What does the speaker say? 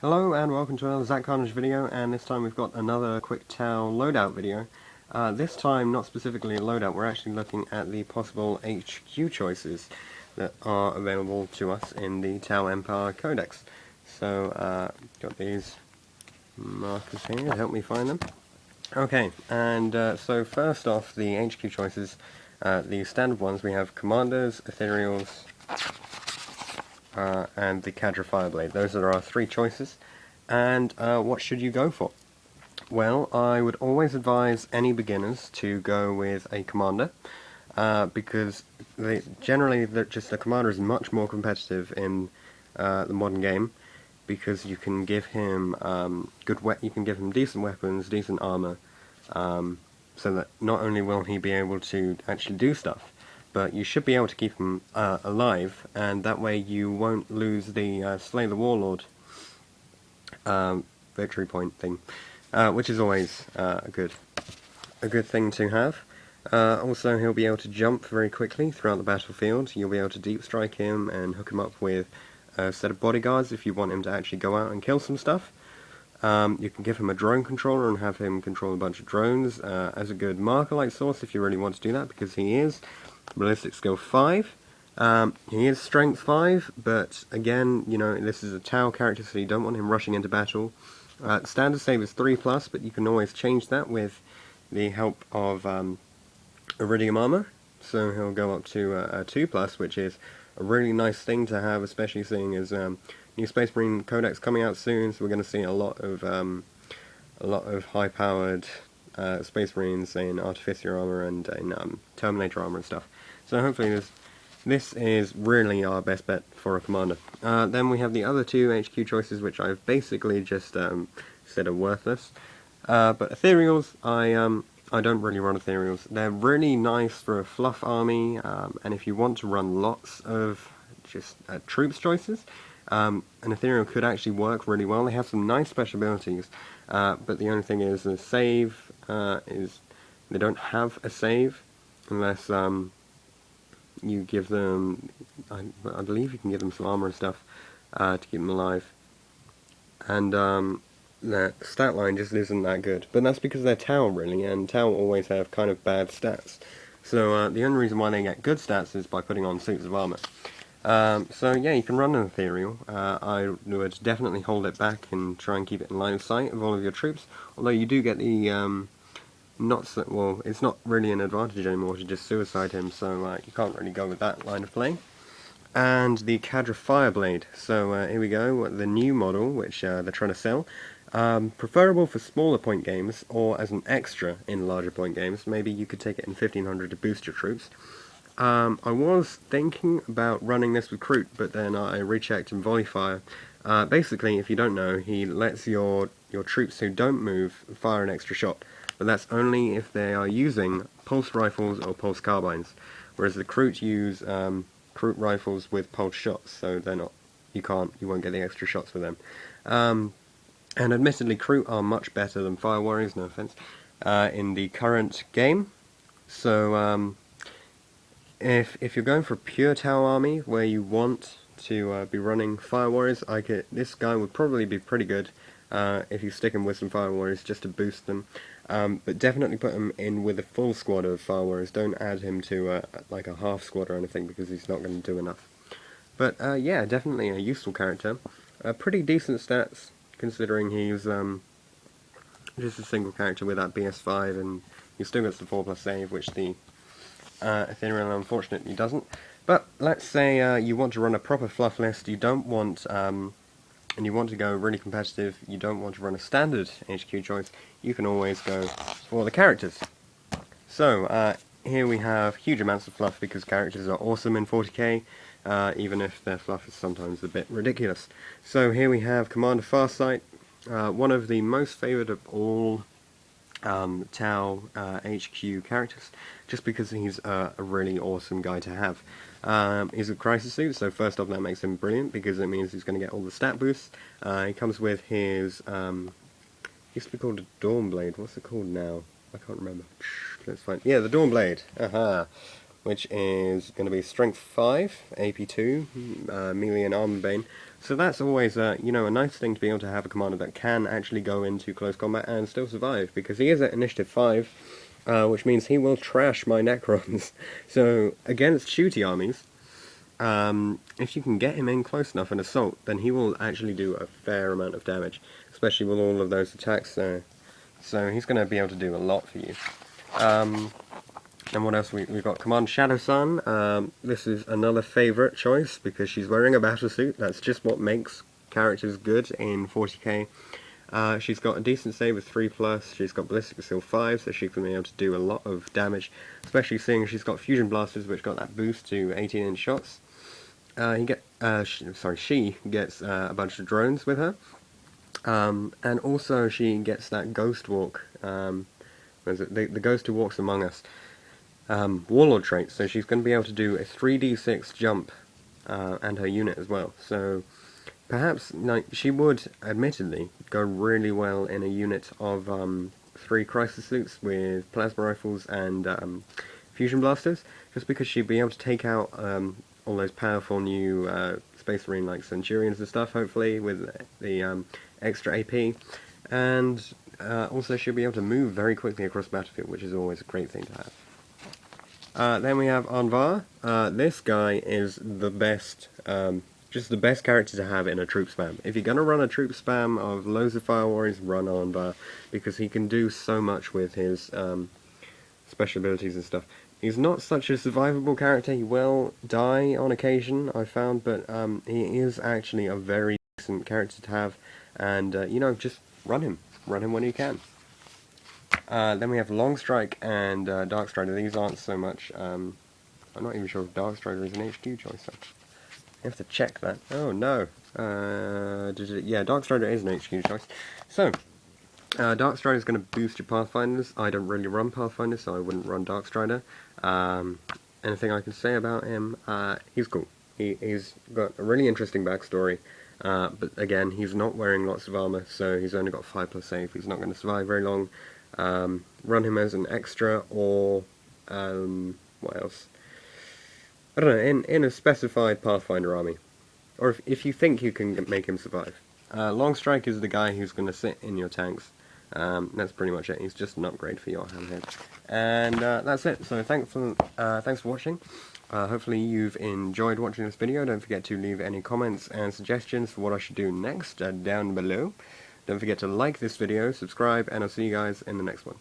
Hello and welcome to another Zach Carnage video, and this time we've got another quick Tau loadout video. This time not specifically a loadout, we're actually looking at the possible HQ choices that are available to us in the Tau Empire Codex. So, got these markers here to help me find them. Okay, and so first off, the HQ choices, the standard ones, we have Commanders, Ethereals, and the Cadre Fireblade. Those are our three choices. And what should you go for? Well, I would always advise any beginners to go with a commander, because generally the commander is much more competitive in the modern game, because you can give him you can give him decent weapons, decent armor, so that not only will he be able to actually do stuff, but you should be able to keep him alive, and that way you won't lose the Slay the Warlord victory point thing, which is always a good thing to have. Also, he'll be able to jump very quickly throughout the battlefield. You'll be able to deep strike him and hook him up with a set of bodyguards if you want him to actually go out and kill some stuff. You can give him a drone controller and have him control a bunch of drones as a good marker-like source if you really want to do that, because he is ballistic skill 5. He is strength 5, but again, you know, this is a Tau character, so you don't want him rushing into battle. Standard save is 3+, but you can always change that with the help of Iridium armor, so he'll go up to a 2+, which is a really nice thing to have, especially seeing as new Space Marine Codex coming out soon, so we're going to see a lot of high-powered Space Marines in Artificer armor and in Terminator armor and stuff. So hopefully this is really our best bet for a commander. Then we have the other two HQ choices, which I've basically just said are worthless. But Ethereals, I don't really run Ethereals. They're really nice for a fluff army, and if you want to run lots of just troops choices, an Ethereal could actually work really well. They have some nice special abilities, but the only thing is the save is they don't have a save unless you give them, I believe you can give them some armor and stuff to keep them alive, and their stat line just isn't that good. But that's because they're Tau, really, and Tau always have kind of bad stats. So the only reason why they get good stats is by putting on suits of armor. So yeah, you can run an Ethereal. I would definitely hold it back and try and keep it in line of sight of all of your troops, although you do get the well, it's not really an advantage anymore to just suicide him, so you can't really go with that line of play. And the Cadre Fireblade. So here we go, the new model, which they're trying to sell. Preferable for smaller point games, or as an extra in larger point games. Maybe you could take it in 1500 to boost your troops. I was thinking about running this with Kroot, but then I rechecked in Volley Fire. Basically, if you don't know, he lets your troops who don't move fire an extra shot, but that's only if they are using pulse rifles or pulse carbines, whereas the Kroot use Kroot rifles with pulse shots, so they're not, you won't get the extra shots with them. And admittedly, Kroot are much better than Fire Warriors, no offense, in the current game. So if you're going for a pure Tau army where you want to be running Fire Warriors, this guy would probably be pretty good if you stick him with some Fire Warriors just to boost them. But definitely put him in with a full squad of Fire Warriors. Don't add him to like a half squad or anything, because he's not going to do enough. But yeah, definitely a useful character. Pretty decent stats, considering he's just a single character with that BS5, and he still gets the 4+ save, which the Ethereal unfortunately doesn't. But let's say you want to run a proper fluff list, you don't want, and you want to go really competitive, you don't want to run a standard HQ choice, you can always go for the characters. So, here we have huge amounts of fluff, because characters are awesome in 40k, even if their fluff is sometimes a bit ridiculous. So here we have Commander Farsight, one of the most favoured of all Tau HQ characters, just because he's a really awesome guy to have. He's a crisis suit, so first off that makes him brilliant, because it means he's going to get all the stat boosts. He comes with his, used to be called a Dawn Blade, what's it called now? I can't remember. Let's find, yeah, the Dawn Blade, aha! which is going to be Strength 5, AP 2, melee and armor bane. So that's always, you know, a nice thing to be able to have a commander that can actually go into close combat and still survive, because he is at Initiative 5, which means he will trash my Necrons. So, against shooty armies, if you can get him in close enough in assault, then he will actually do a fair amount of damage, especially with all of those attacks there. So he's going to be able to do a lot for you. And what else? We've got Command Shadow Sun. This is another favourite choice because she's wearing a battle suit. That's just what makes characters good in 40k. She's got a decent save of 3+, she's got Ballistic Seal 5, so she's going to be able to do a lot of damage, especially seeing she's got Fusion Blasters, which got that boost to 18-inch shots. She gets a bunch of drones with her, and also she gets that Ghost Walk, the Ghost who walks among us, Warlord trait, so she's going to be able to do a 3d6 jump, and her unit as well, so perhaps she would, admittedly, go really well in a unit of 3 Crisis Suits with Plasma Rifles and Fusion Blasters, just because she'd be able to take out all those powerful new Space Marine like Centurions and stuff, hopefully, with the extra AP, and also she'll be able to move very quickly across the battlefield, which is always a great thing to have. Then we have Anvar. This guy is the best, just the best character to have in a troop spam. If you're going to run a troop spam of loads of Fire Warriors, run Anvar, because he can do so much with his special abilities and stuff. He's not such a survivable character. He will die on occasion, I've found, but he is actually a very decent character to have, and you know, just run him when you can. Then we have Long Strike and Dark Strider. These aren't so much, I'm not even sure if Dark Strider is an HQ choice, so I have to check that. Oh no, yeah, Dark Strider is an HQ choice. So, Dark Strider is going to boost your Pathfinders. I don't really run Pathfinders, so I wouldn't run Dark Strider. Anything I can say about him, he's cool. He's got a really interesting backstory, but again, he's not wearing lots of armor, so he's only got 5+ save. He's not going to survive very long. Run him as an extra, or what else? I don't know, in a specified Pathfinder army, or if you think you can make him survive. Long Strike is the guy who's going to sit in your tanks. That's pretty much it. He's just an upgrade for your handhead. And that's it. So thanks for watching. Hopefully you've enjoyed watching this video. Don't forget to leave any comments and suggestions for what I should do next down below. Don't forget to like this video, subscribe, and I'll see you guys in the next one.